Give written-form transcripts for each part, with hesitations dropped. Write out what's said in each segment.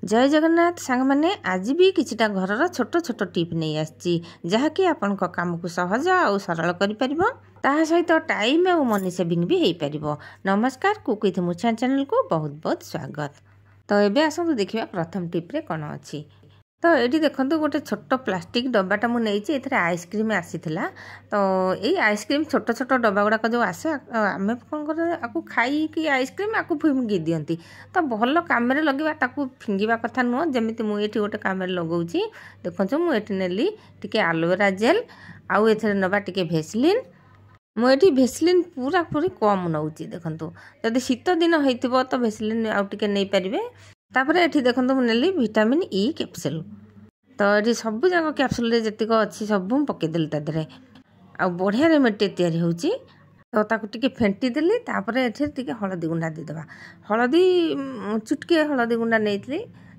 जय जगन्नाथ सांग मैंने आज भी किछिटा घरर छोट छोट टिप नहीं आसी जहाँकि आपण काम को सहज और सरल कर सहित टाइम और मनी सेविंग भी हो पार। नमस्कार कुक विथ मुछा चैनल को बहुत बहुत स्वागत। तो ये आसतु देखा प्रथम टिप्रे कौन अच्छी। तो ये देखो गोटे छोट प्लास्टिक डब्बाटा मुझे आइसक्रीम आसीला। तो ये आइसक्रीम छोट छोट डब्बा गुड़ाक जो आसे आम कौन कर खाई आइसक्रीम आपको फिंगी दिखती। तो भल कम लगे फिंगा कथा नुह जमी मुझे गोटे कम लगौची। देखो मुझे नेली टी आलोवेरा जेल आउ ए नवा टी भेसलिन। मुझे भेसलिन पूरा पूरी कम नौची। देखो जदि शीत दिन हो तो भेसलिन आउ टे नहीं पारे। तापर ये देखो मुझे विटामिन ई कैप्सूल। तो ये सब जाक कैप्सूल जीक अच्छी सब पकईदेली तादेह आ बढ़िया रेमेडी तैयारी होची। तो ताकू टिके फेंटी देली तापर ये हलदी गुंडा देदेबा। हलदी चुटके हलदी गुंडा नहीं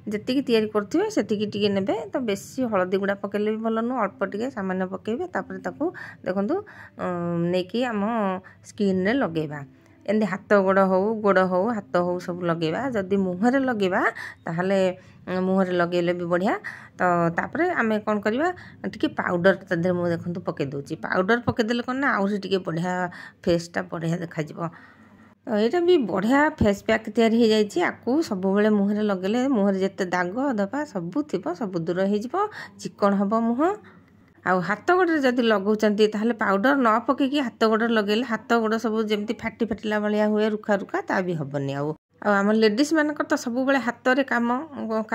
जी तैयारी करथिबे सेतिकी टिके नेबे। तो बेसी हलदी गुंडा पकेले भी भल नु अल्प टिके सामान्य पकेबे। तापर ताकू देखंतु नेकी आम स्किन रे लगेबा। एमती हाथ गोड़ हो हाथ हो सब लगेबा। जदि मुहरे लगेबा ताहले मुहरे लगेले भी बढ़िया। तो तापर आमे कौन करवा टिके पाउडर तादेह मुझे देखो पकई दूची। पाउडर पकईदेले कौन ना आउरी टिके बढ़िया फेसटा बढ़िया देखाଯିବ। तो यहाँ भी बढ़िया फेस पैक तैयारी हो जाइए। आपको सब मुहरे लगेले मुहरे जिते दाग धपा सब थी सब दूर हो चिकन हम मुह। आउ हाथ गोड़े जदि लगाउछन्ती ताहले पाउडर न पकईकी हाथ गोड़े लगेले हाथ गोड़ सब जमी फाटी फाटिला भाया हुए रुखा रुखा ता भी हेनी। आम लेडीज मानक तो सब हाथ में कम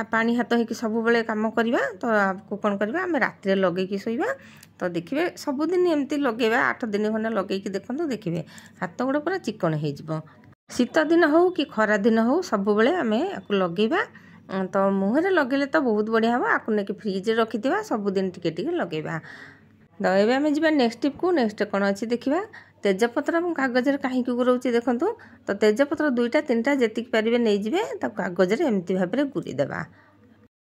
पानी हाथ हो सब कम करवा। तो आपको कौन करवा आम रात लगे शोवा। तो देखिए सबुदिन एमती लगेगा 8 दिन खंडे लगे देखो देखिए हाथ गोड़ पूरा चिकन हो। शीत दिन हो कि खरा दिन हो सब आम लगेगा। तो मुहरे लगे तो बहुत बढ़िया हम आपको नहीं फ्रिज रखिथा सबुदिन टिके टिके लगेगा। तो ये आम जा नेक्स्ट टिप को। नेक्स्ट कौन अच्छी देखा तेजपत्र कागज कहीं गुराऊँगी देखूँ। तो तेजपत्र 2टा 3टा जी पारे नहीं कागज एमती भाव में गुरीदेवा।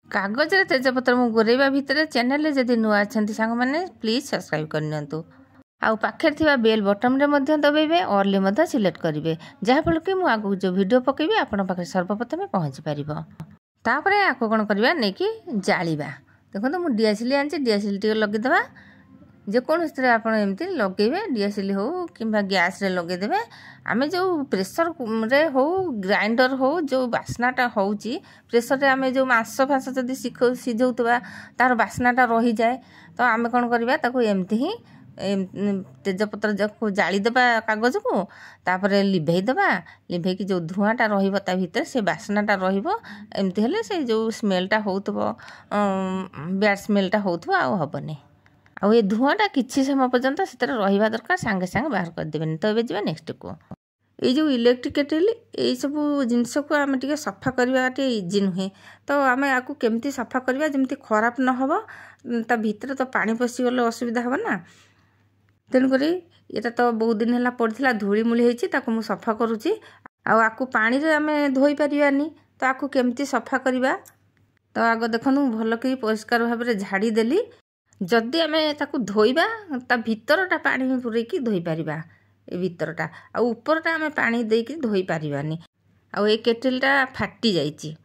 कागज तेजपत्र मु गुरेबा भितर चैनल जदि नुआ अच्छा सांग मैंने प्लीज सब्सक्राइब करनियंतु। आउ पाखे थिबा बेल बटन रे मध्य दबाइबे ऑल मध्य सिलेक्ट करेंगे जहाँफल कि मुझे आगू जो वीडियो पकेबी आपण पाखे सर्वप्रथमे पहुँची पार। तापर आपको कौन करवा नहीं कि जालिबा। देखो तो मुझे डीएसएल आनी डीएसएल टे लगेदेवा जेकोसी आप एमती लगेबे डीएसएल हो कि गैस रे लगेदेवे। आम जो प्रेसर रे हो ग्राइंडर हो जो बास्नाटा होची प्रेसर रे आम जो मांस फांस जदि सिझौतबा तार बास्नाटा रही जाए। तो आम कौन करवा ताको एमती ही तेजपत्र जो जालीदेवा कागज को तापर लिभेदेवा। लिभेकी जो धुआँटा रहा भितर से बास्नाटा रमती हेले से जो स्मेलटा होथबो बैड स्मेलटा होथबो आउ हेनी। आउ ये धुआँटा किसी समय पर्यंत से रहा दरकार सांगे सांगे बाहर करदेवेनि। तो ये जा नेक्स्ट को ये जो इलेक्ट्रिक केटल ये सब जिनस को आम टे सफा करवा इजी नुहे। तो आम आपको केमती सफा करवा जमी खराब न हो ता भीतर तो पानी पशिगले असुविधा हे ना। तेणुक ये तो बहुत दिन है पड़ा धूलीमूली होती सफा करुच्ची। आपको पानी रे आम धोई पारानी। तो आपको केमती सफा करवा। तो आग देखो भल कि परिष्कार भाव में झाड़ी देली। जदि आम ताकू धोइबा ता भीतरटा पानी पूरेकी धोई पारिबा ए भीतरटा आ ऊपरटा आम पानी देकी धोई पारिबानी। आ ए केटलटा फाटी जाइए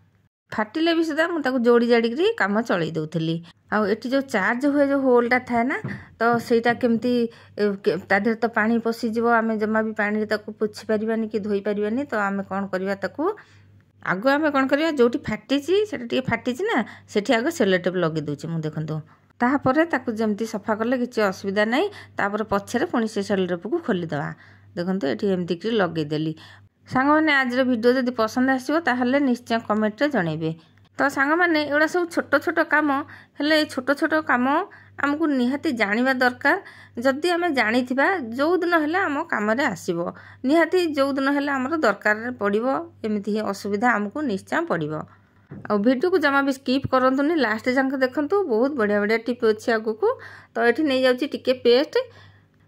फाटिले भी सुधा मुझे जोड़ी जाड़ी काम चलई दौली। आठ जो चार्ज हुए जो होलटा थाए ना तो सहीटा केमती तादेह तो पानी पशिज आम जमा भी पानी पोछि पारिबानी कि धोई पारिबानी। तो आम कौन करवा ताकू आग आम कौन करवा जो फाटी से फाटी ना से आग सेलोटेप लगे दूचे मुझे देखो। तापर ताकू जमती सफा कले किसी असुविधा नहीं। तापर पछरे पुणी से सेलोटेप को खोलीदेवा। देखो ये एमती लगेदेली। सांग मैंने आज वीडियो जब पसंद आसो ताहले निश्चय कमेंट रे जनइबे। तो सांग मैंने एगुड़ा सब छोट छोट काम हेले छोट छोट काम आमको निहाती जानिबा दरकार। जदि आम जानी जो दिन हेले आम काम रे आसीबो निहाती जो दिन हेले आमर दरकार पड़िबो एमिति ही असुविधा आमको निश्चय पड़िबो। आ वीडियो को जमा भी स्किप करंतुनी लास्ट जांक देखंतु बहुत बढ़िया बढ़िया टिप अछि आगु को। तो एठी नहीं जाउची टिके पेस्ट।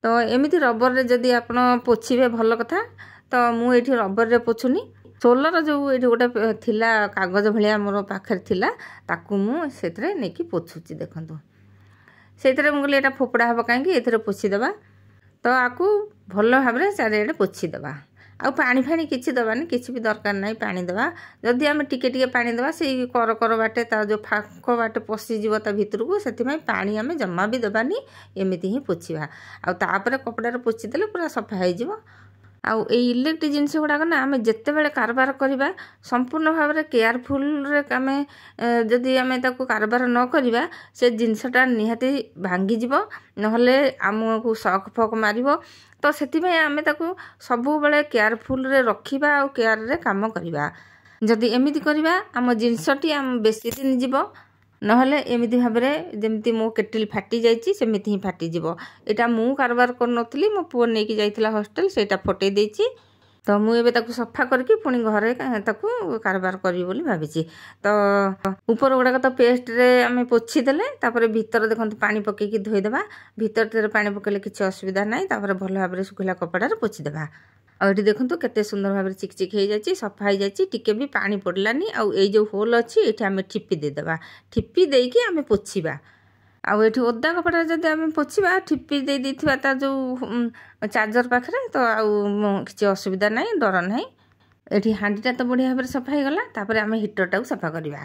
तो एमिति रबर रे जदि आपण पोछिबे भल कथा। तो मुझे रबर रे पोछुनी सोलर जो ये गोटे थिला कागज भाया मोर पाखे थिला ताकू मुझे नहीं पोछुची। देखो से मुझे यहाँ फोपड़ा हम कहीं पोछीदेवा। तो आपको भल भाव में चारिड़े पोछीदेवा। ଆଉ ପାଣି ଫାଣି କିଛି ଦେବାନି, କିଛି ବି ଦରକାର ନାହିଁ ପାଣି ଦେବା। ଯଦି ଆମେ ଟିକେ ଟିକେ ପାଣି ଦେବା ସେଇ କର ବାଟେ ତା ଯେଉଁ ଫାଙ୍କ ବାଟେ ପଶିଯିବ ତା ଭିତରକୁ, ସେଥିପାଇଁ ପାଣି ଆମେ ଜମା ବି ଦେବାନି, ଏମିତି ହିଁ ପୋଛିବା। ଆଉ ତାପରେ କପଡ଼ାରେ ପୋଛିଦେଲେ ପୁରା ସଫା ହେଇଯିବ। ଆଉ ଏଇ ଇଲେକ୍ଟ୍ରିକ୍ ଜିନିଷ ଗୁଡ଼ାକ ନା ଆମେ ଯେତେବେଳେ କାରବାର କରିବା ସମ୍ପୂର୍ଣ୍ଣ ଭାବରେ କେୟାରଫୁଲରେ ଆମେ ଯଦି ଆମେ ତାକୁ କାରବାର ନ କରିବା ସେ ଜିନିଷଟା ନିହାତି ଭାଙ୍ଗିଯିବ, ନହେଲେ ଆମକୁ ସକ୍ ଫକ୍ ମାରିବ। ତ ସେଥିପାଇଁ ଆମେ ତାକୁ ସବୁବେଳେ କେୟାରଫୁଲରେ ରଖିବା ଆଉ କେୟାରରେ କାମ କରିବା। ଯଦି ଏମିତି କରିବା ଆମ ଜିନିଷଟି ବେଶୀ ଦିନ ଯିବ, ନହେଲେ ଏମିତି ଭାବରେ ଯେମିତି ମୋ କେଟିଲ୍ ଫାଟି ଯାଇଛି ସେମିତି ହିଁ ଫାଟିଯିବ। ଏଇଟା ମୁଁ କାରବାର କରୁନଥିଲି, ମୋ ପୁଅ ନେଇକି ଯାଇଥିଲା ହଷ୍ଟେଲ, ସେଇଟା ଫଟେଇ ଦେଇଛି। ତ ମୁଁ ଏବେ ତାକୁ ସଫା କରିକି ପୁଣି ଘରେ ତାକୁ କାରବାର କରିବି ବୋଲି ଭାବିଛି। ତ ଉପର ଗୁଡ଼ାକ ତ ପେଷ୍ଟରେ ଆମେ ପୋଛି ଦେଲେ, ତାପରେ ଭିତରେ ଦେଖନ୍ତୁ ପାଣି ପକେଇକି ଧୋଇଦେବା। ଭିତରେ ପାଣି ପକେଇଲେ କିଛି ଅସୁବିଧା ନାହିଁ। ତାପରେ ଭଲ ଭାବରେ ଶୁଖିଲା କପଡ଼ାରେ ପୋଛିଦେବା। ଆଉ ଏଠି ଦେଖନ୍ତୁ କେତେ ସୁନ୍ଦର ଭାବରେ ଚିକ୍ ଚିକ୍ ହେଇଯାଇଛି, ସଫା ହେଇଯାଇଛି, ଟିକେ ବି ପାଣି ପଡ଼ିଲାନି। ଆଉ ଏଇ ଯେଉଁ ହୋଲ୍ ଅଛି ଏଇଠି ଆମେ ଠିପି ଦେଇଦେବା, ଠିପି ଦେଇକି ଆମେ ପୋଛିବା। ଆଉ ଏଠି ଓଦା କପଡ଼ାରେ ଯଦି ଆମେ ପୋଛିବା, ଠିପି ଦେଇଥିବା ତା ଯେଉଁ ଚାର୍ଜର ପାଖରେ, ତ ଆଉ କିଛି ଅସୁବିଧା ନାହିଁ, ଡର ନାହିଁ। ଏଠି ହାଣ୍ଡିଟା ତ ବଢ଼ିଆ ଭାବରେ ସଫା ହେଇଗଲା। ତାପରେ ଆମେ ହିଟରଟାକୁ ସଫା କରିବା।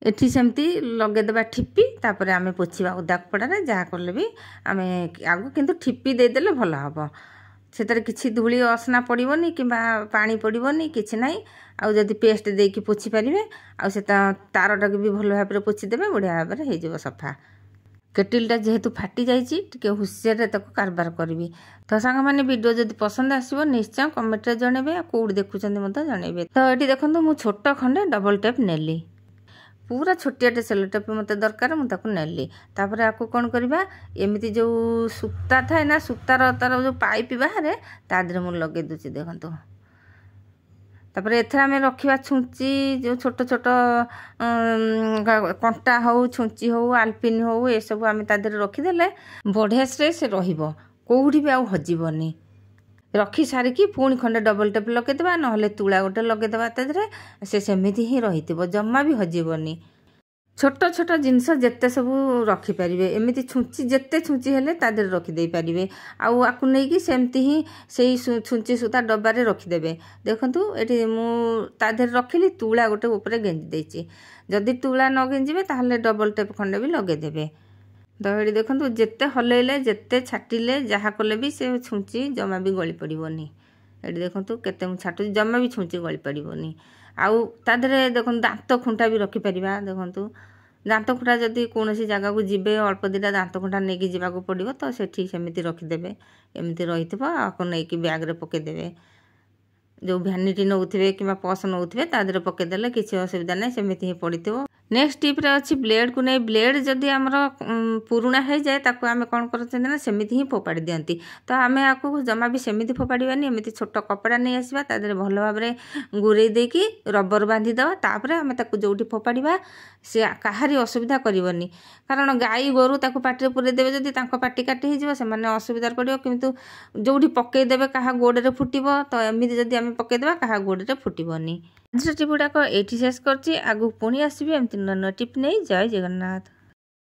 ଏଠି ସେମିତି ଲଗେଇଦେବା ଠିପି, ତାପରେ ଆମେ ପୋଛିବା ଓଦା କପଡ଼ାରେ। ଯାହା କଲେ ବି ଆମେ ଆଗକୁ କିନ୍ତୁ ଠିପି ଦେଇଦେଲେ ଭଲ ହେବ। ସେଥିରେ କିଛି ଧୂଳି ଅସନା ପଡ଼ିବନି କିମ୍ବା ପାଣି ପଡ଼ିବନି, କିଛି ନାହିଁ। ଆଉ ଯଦି ପେଷ୍ଟ ଦେଇକି ପୋଛି ପାରିବେ, ଆଉ ସେ ତାରଟାକୁ ବି ଭଲ ଭାବରେ ପୋଛିଦେବେ, ବଢ଼ିଆ ଭାବରେ ହେଇଯିବ ସଫା। କେଟିଲଟା ଯେହେତୁ ଫାଟି ଯାଇଛି, ଟିକେ ହୁସିଆରରେ ତାକୁ କାରବାର କରିବି। ତ ସାଙ୍ଗମାନେ ଭିଡ଼ିଓ ଯଦି ପସନ୍ଦ ଆସିବ ନିଶ୍ଚୟ କମେଣ୍ଟରେ ଜଣାଇବେ, ଆଉ କେଉଁଠି ଦେଖୁଛନ୍ତି ମଧ୍ୟ ଜଣାଇବେ। ତ ଏଠି ଦେଖନ୍ତୁ ମୁଁ ଛୋଟ ଖଣ୍ଡେ ଡବଲ ଟେପ୍ ନେଲି, ପୁରା ଛୋଟିଆଟେ ସେଲୋ ଟେପ୍ ମୋତେ ଦରକାର, ମୁଁ ତାକୁ ନେଲି। ତାପରେ ଆକୁ କ'ଣ କରିବା, ଏମିତି ଯେଉଁ ସୂତା ଥାଏ ନା, ସୂତାର ତାର ଯେଉଁ ପାଇପ୍ ବାହାରେ ତା ଦେହରେ ମୁଁ ଲଗେଇ ଦେଉଛି ଦେଖନ୍ତୁ। ତାପରେ ଏଥିରେ ଆମେ ରଖିବା ଛୁଞ୍ଚି, ଯେଉଁ ଛୋଟ ଛୋଟ କଣ୍ଟା ହେଉ, ଛୁଞ୍ଚି ହେଉ, ଆଲପିନ୍ ହେଉ, ଏସବୁ ଆମେ ତା ଦେହରେ ରଖିଦେଲେ ବଢ଼ିଆସରେ ସେ ରହିବ, କେଉଁଠି ବି ଆଉ ହଜିବନି। ରଖି ସାରିକି ପୁଣି ଖଣ୍ଡେ ଡବଲ ଟେପ୍ ଲଗେଇଦେବା, ନହେଲେ ତୁଳା ଗୋଟେ ଲଗେଇଦେବା ତା ଦେହରେ, ସେ ସେମିତି ହିଁ ରହିଥିବ, ଜମା ବି ହଜିବନି। ଛୋଟ ଛୋଟ ଜିନିଷ ଯେତେ ସବୁ ରଖିପାରିବେ, ଏମିତି ଛୁଞ୍ଚି ଯେତେ ଛୁଞ୍ଚି ହେଲେ ତା ଦେହରେ ରଖିଦେଇପାରିବେ। ଆଉ ଆକୁ ନେଇକି ସେମିତି ହିଁ ସେଇ ଛୁଞ୍ଚି ସୂତା ଡବାରେ ରଖିଦେବେ। ଦେଖନ୍ତୁ ଏଠି ମୁଁ ତା ଦେହରେ ରଖିଲି, ତୁଳା ଗୋଟେ ଉପରେ ଗେଞ୍ଜି ଦେଇଛି। ଯଦି ତୁଳା ନ ଗେଞ୍ଜିବେ ତାହେଲେ ଡବଲ ଟେପ୍ ଖଣ୍ଡେ ବି ଲଗେଇଦେବେ। ତ ଏଠି ଦେଖନ୍ତୁ ଯେତେ ହଲେଇଲେ, ଯେତେ ଛାଟିଲେ, ଯାହା କଲେ ବି ସେ ଛୁଞ୍ଚି ଜମା ବି ଗଳି ପଡ଼ିବନି। ଏଠି ଦେଖନ୍ତୁ କେତେ ମୁଁ ଛାଟୁଛି, ଜମା ବି ଛୁଞ୍ଚି ଗଳି ପଡ଼ିବନି। ଆଉ ତା ଦେହରେ ଦେଖନ୍ତୁ ଦାନ୍ତ ଖୁଣ୍ଟା ବି ରଖିପାରିବା। ଦେଖନ୍ତୁ ଦାନ୍ତ ଖୁଣ୍ଟା ଯଦି କୌଣସି ଜାଗାକୁ ଯିବେ, ଅଳ୍ପ ଦିଟା ଦାନ୍ତ ଖୁଣ୍ଟା ନେଇକି ଯିବାକୁ ପଡ଼ିବ, ତ ସେଠି ସେମିତି ରଖିଦେବେ, ଏମିତି ରହିଥିବ। ଆକୁ ନେଇକି ବ୍ୟାଗ୍ରେ ପକାଇଦେବେ, ଯେଉଁ ଭ୍ୟାନିଟି ନେଉଥିବେ କିମ୍ବା ପର୍ସ ନେଉଥିବେ ତା ଦେହରେ ପକାଇଦେଲେ କିଛି ଅସୁବିଧା ନାହିଁ, ସେମିତି ହିଁ ପଡ଼ିଥିବ। ନେକ୍ସଟ ଟିପ୍ରେ ଅଛି ବ୍ଲେଡ଼କୁ ନେଇ। ବ୍ଲେଡ଼ ଯଦି ଆମର ପୁରୁଣା ହେଇଯାଏ, ତାକୁ ଆମେ କ'ଣ କରୁଛନ୍ତି ନା ସେମିତି ହିଁ ଫୋପାଡ଼ି ଦିଅନ୍ତି। ତ ଆମେ ଆକୁ ଜମା ବି ସେମିତି ଫୋପାଡ଼ିବାନି, ଏମିତି ଛୋଟ କପଡ଼ା ନେଇ ଆସିବା, ତା ଦେହରେ ଭଲ ଭାବରେ ଗୁରେଇ ଦେଇକି ରବର ବାନ୍ଧିଦେବା। ତାପରେ ଆମେ ତାକୁ ଯେଉଁଠି ଫୋପାଡ଼ିବା ସେ କାହାରି ଅସୁବିଧା କରିବନି। କାରଣ ଗାଈ ଗୋରୁ ତାକୁ ପାଟିରେ ପୁରେଇ ଦେବେ, ଯଦି ତାଙ୍କ ପାଟି କାଟି ହେଇଯିବ ସେମାନେ ଅସୁବିଧାରେ ପଡ଼ିବ। କିନ୍ତୁ ଯେଉଁଠି ପକାଇଦେବେ କାହା ଗୋଡ଼ରେ ଫୁଟିବ, ତ ଏମିତି ଯଦି ଆମେ ପକାଇଦେବା କାହା ଗୋଡ଼ରେ ଫୁଟିବନି। ଆଜିର ଟିପ୍ ଗୁଡ଼ାକ ଏଇଠି ଶେଷ କରୁଛି। ଆଗକୁ ପୁଣି ଆସିବି ଏମିତି ନୂଆ ନୂଆ ଟିପ୍ ନେଇ। ଜୟ ଜଗନ୍ନାଥ।